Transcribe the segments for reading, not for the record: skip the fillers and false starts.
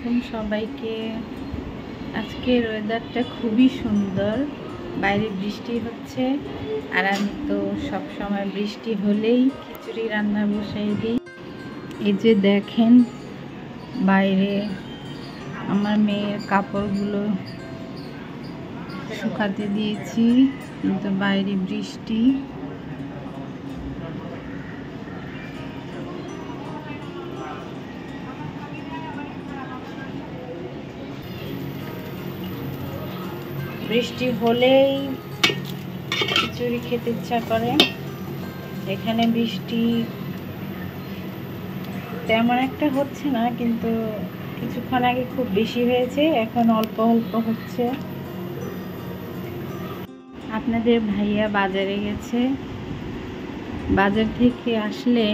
আলাইকুম সবাইকে। আজকের ওয়েদারটা খুবই সুন্দর, বাইরে বৃষ্টি হচ্ছে আর আমি তো সব সময় বৃষ্টি হলেই খিচুড়ি রান্না বসাই দিই। এই যে দেখেন বাইরে আমার মেয়ের কাপড়গুলো শুকাতে দিয়েছি, কিন্তু বাইরে বৃষ্টি। বৃষ্টি হলেই খিচুড়ি খেতে ইচ্ছা করে। এখানে বৃষ্টি তেমন একটা হচ্ছে না, কিন্তু কিছুক্ষণ আগে খুব বেশি হয়েছে, এখন অল্প অল্প হচ্ছে। আপনাদের ভাইয়া বাজারে গেছে, বাজার থেকে আসলে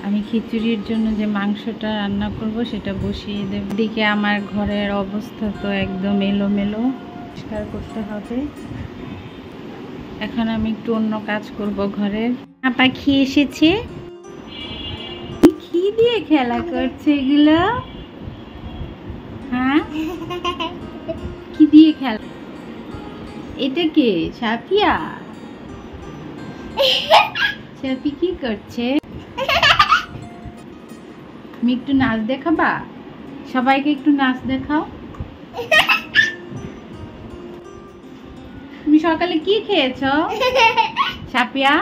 আমি খিচুড়ির জন্য যে মাংসটা রান্না করব সেটা বসিয়ে দেব। দিকে আমার ঘরের অবস্থা তো একদম এলোমেলো, পরিষ্কার করতে হবে। এখন আমি একটু অন্য কাজ করব ঘরের। পাখি এসেছে, কি দিয়ে খেলা করছে এগুলো? হ্যাঁ, কি দিয়ে খেলা? এটা কে? সাফিয়া? সাফি কি করছে? তুমি একটু নাচ দেখাবা? সবাইকে একটু নাচ দেখাও। তুমি সকালে কি খেয়েছো সাফিয়া?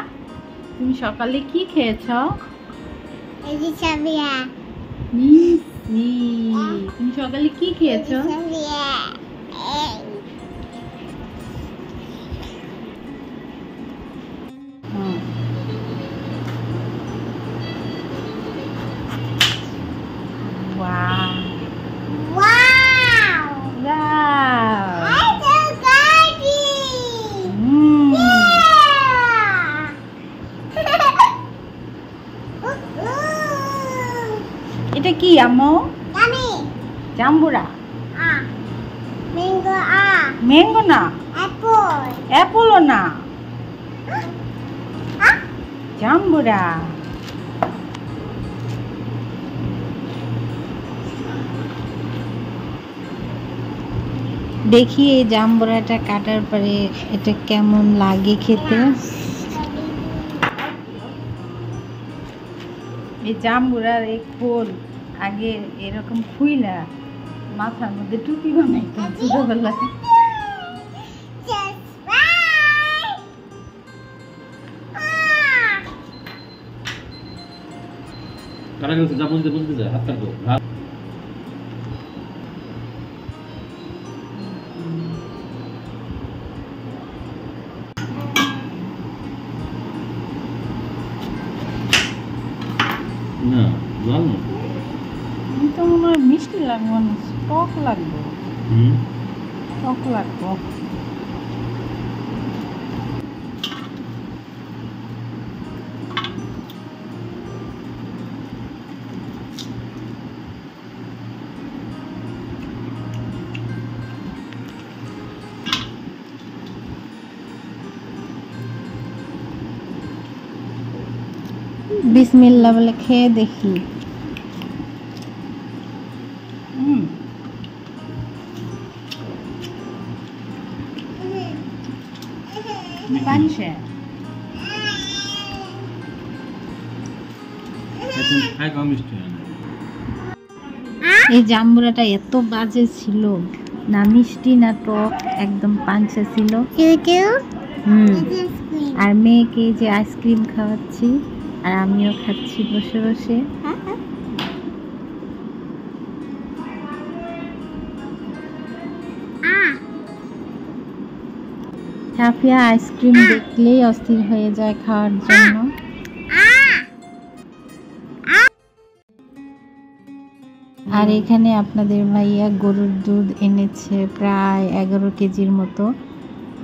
তুমি সকালে কি খেয়েছো? তুমি সকালে কি খেয়েছো? এটা কি আম্মু? জাম্বুরা? ম্যাঙ্গো না, অ্যাপলও না, জাম্বুরা। দেখি এই জাম্বুরাটা কাটার পরে এটা কেমন লাগে খেতে। এই জাম্বুরার এই খোল আগে এরকম খুইলা মাথার মধ্যে টুপি বানাইতাম ছোটবেলায়। তো মনে হয় মিষ্টি লাগবে না, টক লাগবে। টক লাগবে। বিসমিল্লাহ বলে খেয়ে দেখি। এই জাম্বুরাটা এত বাজে ছিল, না মিষ্টি না টক, একদম পাঞ্চা ছিল। আর মেয়েকে যে আইসক্রিম খাওয়াচ্ছি আর আমিও খাচ্ছি বসে বসে। সাফিয়া আইসক্রিম দেখলেই অস্থির হয়ে যায় খাওয়ার জন্য। আর এখানে আপনাদের ভাইয়া গরুর দুধ এনেছে প্রায় 11 কেজির মতো।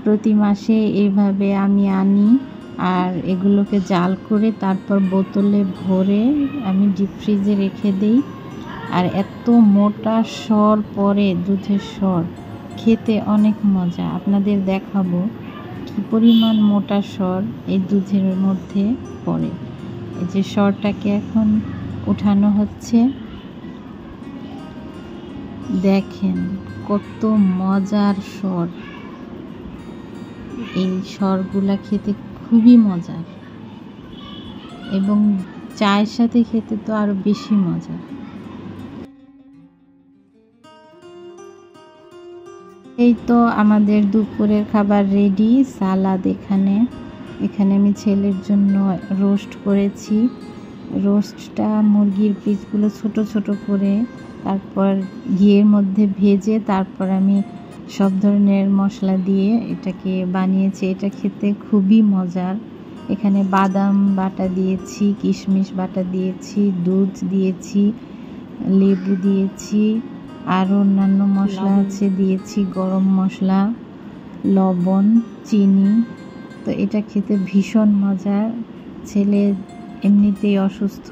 প্রতি মাসে এইভাবে আমি আনি আর এগুলোকে জাল করে তারপর বোতলে ভরে আমি ডিপ ফ্রিজে রেখে দিই। আর এত মোটা সর পরে দুধের সর, খেতে অনেক মজা। আপনাদের দেখাবো কি পরিমাণ মোটা সর এই দুধের মধ্যে পড়ে। এই যে সরটাকে এখন উঠানো হচ্ছে। দেখেন কত মজার স্বর, এই স্বরগুলা খেতে খুবই মজার এবং চায়ের সাথে খেতে তো আরো বেশি মজা। এই তো আমাদের দুপুরের খাবার রেডি। সালাদ এখানে আমি ছেলের জন্য রোস্ট করেছি। রোস্টটা মুরগির পিসগুলো ছোট ছোট করে তারপর ঘিয়ের মধ্যে ভেজে তারপর আমি সব ধরনের মশলা দিয়ে এটাকে বানিয়েছি। এটা খেতে খুবই মজার। এখানে বাদাম বাটা দিয়েছি, কিশমিশ বাটা দিয়েছি, দুধ দিয়েছি, লেবু দিয়েছি, আর অন্যান্য মশলা আছে দিয়েছি, গরম মশলা, লবণ, চিনি। তো এটা খেতে ভীষণ মজার। ছেলে এমনিতেই অসুস্থ,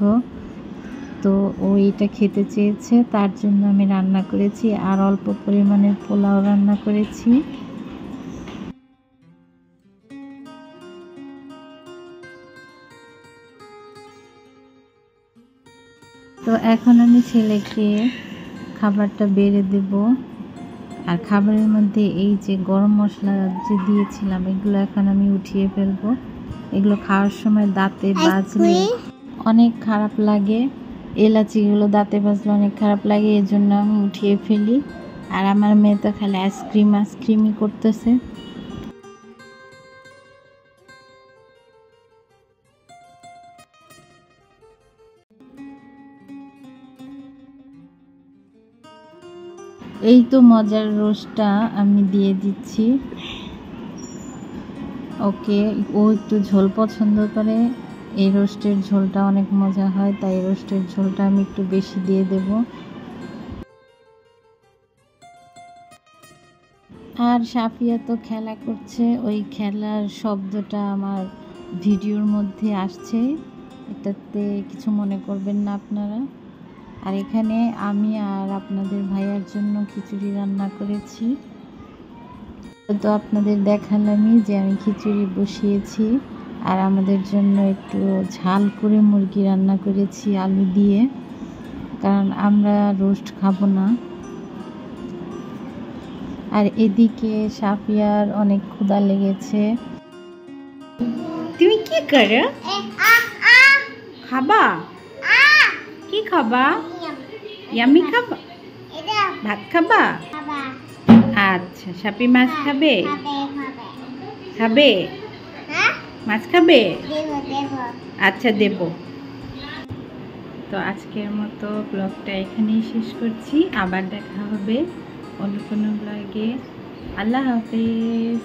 তো ও এটা খেতে চেয়েছে, তার জন্য আমি রান্না করেছি। আর অল্প পরিমাণের পোলাও রান্না করেছি। তো এখন আমি ছেলেকে খাবারটা বেড়ে দেব। আর খাবারের মধ্যে এই যে গরম মশলা যে দিয়েছিলাম এগুলো এখন আমি উঠিয়ে ফেলবো। এগুলো খাওয়ার সময় দাঁতে বাজলে অনেক খারাপ লাগে, এলাচিগুলো দাঁতে বাজলে অনেক খারাপ লাগে, এজন্য আমি উঠিয়ে ফেলি। আর আমার মেয়ে তো খালি আইসক্রিমই করতেছে। এই তো মজার রোস্টটা আমি দিয়ে দিচ্ছি ওকে। ও একটু ঝোল পছন্দ করে, এই রোস্টের ঝোলটা অনেক মজা হয়, তাই রোস্টের ঝোলটা আমি একটু বেশি দিয়ে দেব। আর সাফিয়া তো খেলা করছে, ওই খেলার শব্দটা আমার ভিডিওর মধ্যে আসছে, এটাতে কিছু মনে করবেন না আপনারা। আর এখানে আমি আর আপনাদের ভাইয়ার জন্য খিচুড়ি রান্না করেছি। তো আপনাদের দেখালামই যে আমি খিচুড়ি বসিয়েছি। আর আমাদের জন্য একটু ঝাল করে মুরগি রান্না করেছি আলু দিয়ে, কারণ আমরা রোস্ট খাবো না। আর এদিকে সাফিয়ার অনেক ক্ষুধা লেগেছে। তুমি কি করো? খাবা? কি খাবা? ইয়ামি খাবা? ভাত খাবা? আচ্ছা, সাপি মাছ খাবে? খাবে? মাছ খাবে? আচ্ছা দেব। তো আজকের মতো ব্লগটা এখানেই শেষ করছি। আবার দেখা হবে অন্য কোনো ব্লগে। আল্লাহ হাফেজ।